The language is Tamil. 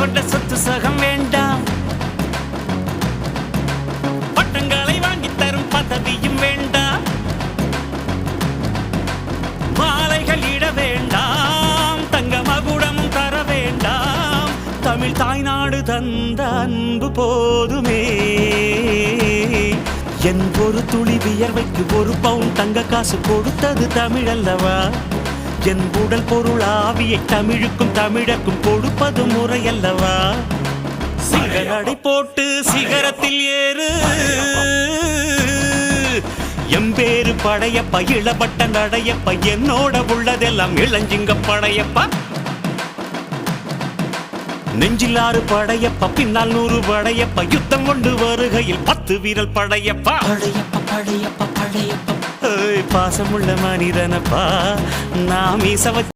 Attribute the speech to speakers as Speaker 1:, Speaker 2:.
Speaker 1: கொண்ட சொத்து சகம் வேண்டாம், பட்டங்களை வாங்கி தரும் பதவியும் வேண்டாம், மாலைகள் இட வேண்டாம், தங்க மகுடமும் தர வேண்டாம், தமிழ் தாய்நாடு தந்த அன்பு போதுமே. என் ஒரு துளி வியர்வைக்கு ஒரு பவுன் தங்க காசு கொடுத்தது தமிழ் அல்லவா? என் உடல் பொருள் ஆவியை தமிழுக்கும் தமிழக்கும் கொடுப்பது முறை அல்லவா? சிகரடை போட்டு சிகரத்தில் ஏறு, எம்பேரு படையப்ப, இளபட்ட நடையப்ப, என்னோட உள்ளதெல்லாம் இளஞ்சிங்க படையப்பா. நெஞ்சில் 6 படையப்பா, பின்னால் 100 படையப்பா, யுத்தம் கொண்டு வருகையில் 10 வீரல் படையப்பா. படையப்பா படையப்பா படையப்பா, பாசமுள்ள மனிதனப்பா, நாம்